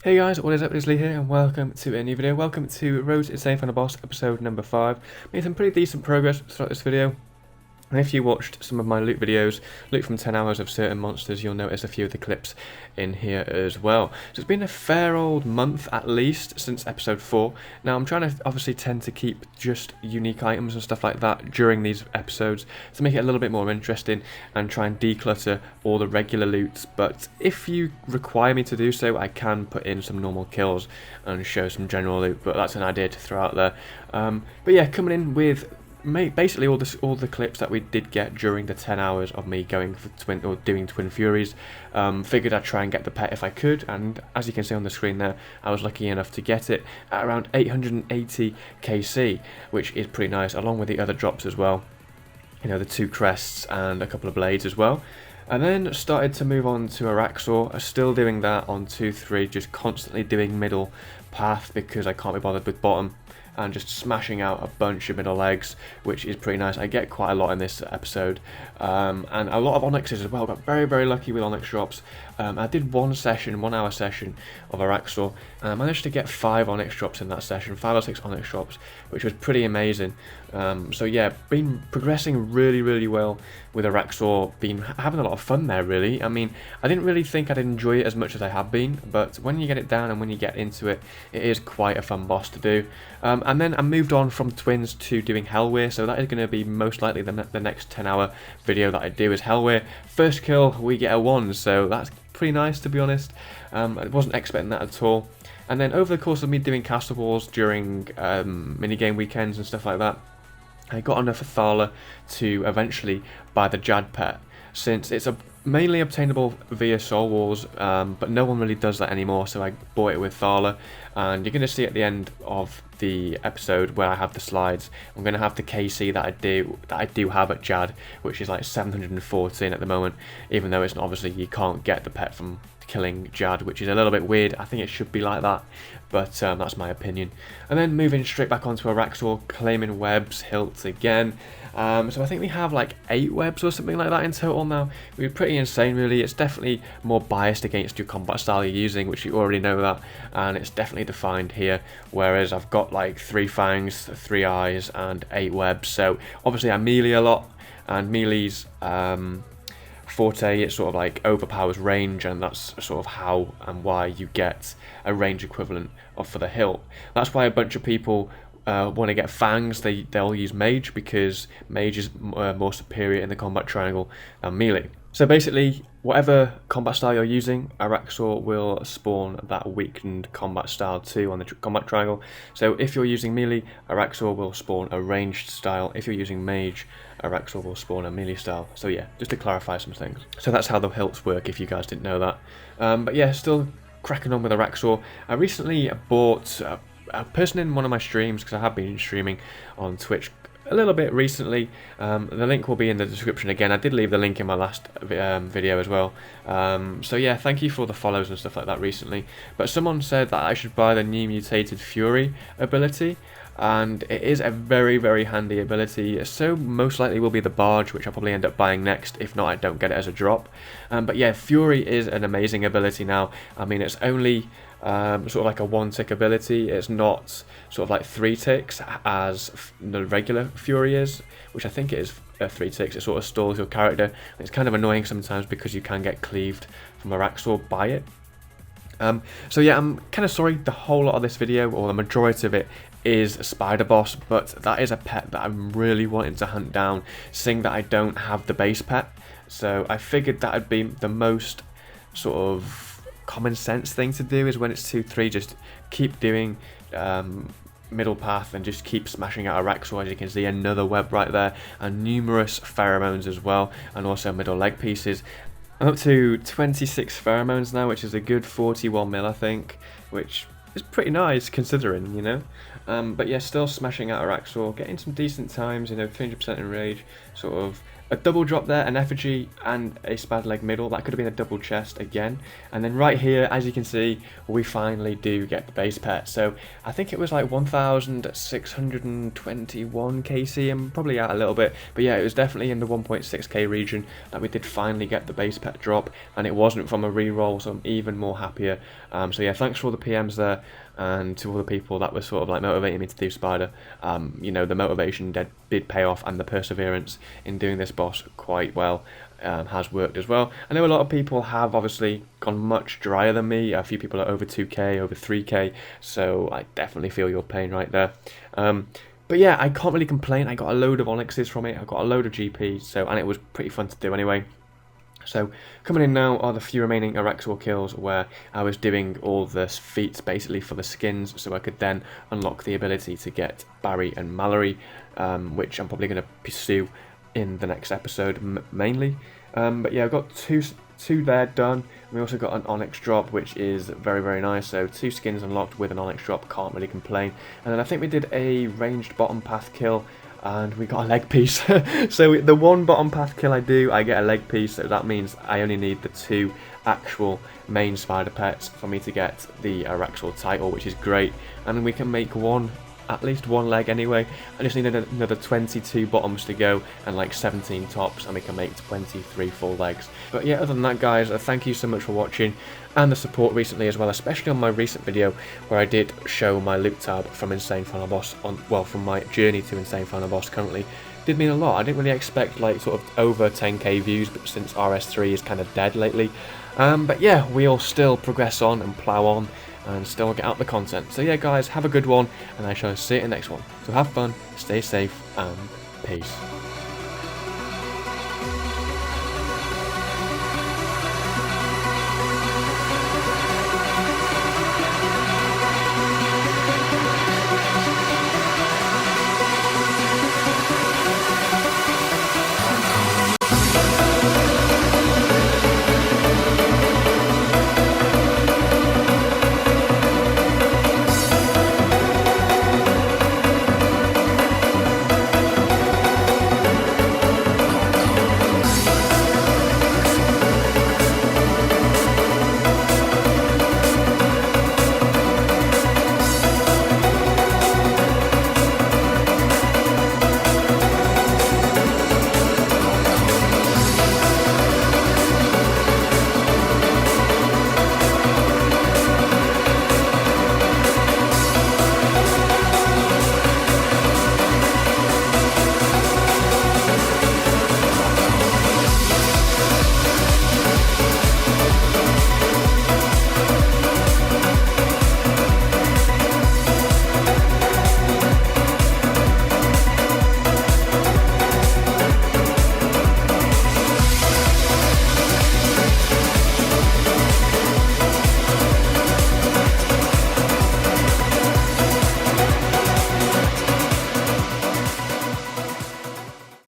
Hey guys, what is up? It's Lee here, and welcome to a new video. Welcome to Road to Insane Final Boss episode number 5. Made some pretty decent progress throughout this video. And if you watched some of my loot videos, loot from 10 hours of certain monsters, you'll notice a few of the clips in here as well. So it's been a fair old month at least since episode 4. Now I'm trying to obviously tend to keep just unique items and stuff like that during these episodes to make it a little bit more interesting and try and declutter all the regular loot. But if you require me to do so, I can put in some normal kills and show some general loot, but that's an idea to throw out there. But yeah, coming in with basically all the clips that we did get during the 10 hours of me going for doing Twin Furies. Figured I'd try and get the pet if I could, and as you can see on the screen there, I was lucky enough to get it at around 880 KC, which is pretty nice, along with the other drops as well. You know, the 2 crests and a couple of blades as well. And then started to move on to Araxor, still doing that on 2-3, just constantly doing middle path because I can't be bothered with bottom, and just smashing out a bunch of middle legs, which is pretty nice. I get quite a lot in this episode, and a lot of onyxes as well. Got very lucky with onyx drops. I did 1 hour session of Araxor, and I managed to get 5 onyx drops in that session, 5 or 6 onyx drops, which was pretty amazing. So yeah, been progressing really well with Araxor, been having a lot of fun there really. I mean, I didn't really think I'd enjoy it as much as I have been, but when you get it down and when you get into it, it is quite a fun boss to do. And then I moved on from Twins to doing Hellweir, so that is going to be most likely the next 10 hour video that I do is Hellweir. First kill, we get a 1, so that's pretty nice to be honest. I wasn't expecting that at all. And then over the course of me doing Castle Wars during minigame weekends and stuff like that, I got enough of Thala to eventually buy the Jad pet, since it's mainly obtainable via Soul Wars, but no one really does that anymore, so I bought it with Thala. And you're going to see at the end of the episode where I have the slides, I'm going to have the KC that I do have at Jad, which is like 714 at the moment, even though it's not, obviously you can't get the pet from killing Jad, which is a little bit weird. I think it should be like that, but that's my opinion. And then moving straight back onto Araxor, claiming webs, hilts again. So I think we have like 8 webs or something like that in total now. We're pretty insane really. It's definitely more biased against your combat style you're using, which you already know that, and it's definitely defined here, whereas I've got like 3 fangs, 3 eyes and 8 webs. So obviously I melee a lot, and melee's forte, it sort of like overpowers range, and that's sort of how and why you get a range equivalent for the hilt. That's why a bunch of people want to get fangs. They'll use mage because mage is more superior in the combat triangle than melee. So basically, whatever combat style you're using, Araxor will spawn that weakened combat style too on the combat triangle. So if you're using melee, Araxor will spawn a ranged style. If you're using mage, Araxor will spawn a melee style. So yeah, just to clarify some things. So that's how the hilts work, if you guys didn't know that. But yeah, still cracking on with Araxor. I recently bought a person in one of my streams, because I have been streaming on Twitch a little bit recently. The link will be in the description again. I did leave the link in my last video as well. So yeah, thank you for the follows and stuff like that recently. But someone said that I should buy the new mutated Fury ability, and it is a very handy ability. So most likely will be the barge, which I'll probably end up buying next. If not, I don't get it as a drop. But yeah, Fury is an amazing ability now. I mean, it's only sort of like a 1-tick ability. It's not sort of like 3 ticks as the regular Fury is, which I think it is 3 ticks. It sort of stalls your character. It's kind of annoying sometimes because you can get cleaved from Araxor by it. So yeah, I'm kind of sorry, the whole lot of this video, or the majority of it, is Spider Boss, but that is a pet that I'm really wanting to hunt down, seeing that I don't have the base pet. So I figured that would be the most sort of common sense thing to do, is when it's 2-3, just keep doing middle path and just keep smashing out Araxor. As you can see, another web right there, and numerous pheromones as well, and also middle leg pieces. I'm up to 26 pheromones now, which is a good 41 mil I think, which is pretty nice considering, you know. But yeah, still smashing out Araxor, getting some decent times, you know, 300% in rage, sort of a double drop there, an effigy and a spad leg middle. That could have been a double chest again. And then right here, as you can see, we finally do get the base pet. So I think it was like 1,621 KC. I'm probably out a little bit, but yeah, it was definitely in the 1.6k region that we did finally get the base pet drop, and it wasn't from a reroll, so I'm even more happier. So yeah, thanks for all the PMs there, and to all the people that were sort of like motivating me to do Spider. You know, the motivation did pay off, and the perseverance in doing this boss quite well has worked as well. I know a lot of people have obviously gone much drier than me. A few people are over 2k, over 3k, so I definitely feel your pain right there. But yeah, I can't really complain. I got a load of onyxes from it, I got a load of GP, and it was pretty fun to do anyway. So coming in now are the few remaining Erexor kills where I was doing all the feats basically for the skins, so I could then unlock the ability to get Barry and Mallory, which I'm probably going to pursue in the next episode mainly. But yeah, I've got two there done. We also got an onyx drop, which is very, very nice. So 2 skins unlocked with an onyx drop, can't really complain. And then I think we did a ranged bottom path kill, and we got a leg piece. So the one bottom path kill I do, I get a leg piece, so that means I only need the 2 actual main spider pets for me to get the Erexor title, which is great. And we can make at least one leg anyway. I just need another 22 bottoms to go and like 17 tops, and we can make 23 full legs. But yeah, other than that guys, thank you so much for watching and the support recently as well, especially on my recent video where I did show my loot tab from Insane Final Boss from my journey to Insane Final Boss currently. Did mean a lot. I didn't really expect like sort of over 10k views, but since RS3 is kind of dead lately. But yeah, we'll still progress on and plow on and still get out the content. So yeah guys, have a good one, and I shall see you in the next one. So have fun, stay safe, and peace.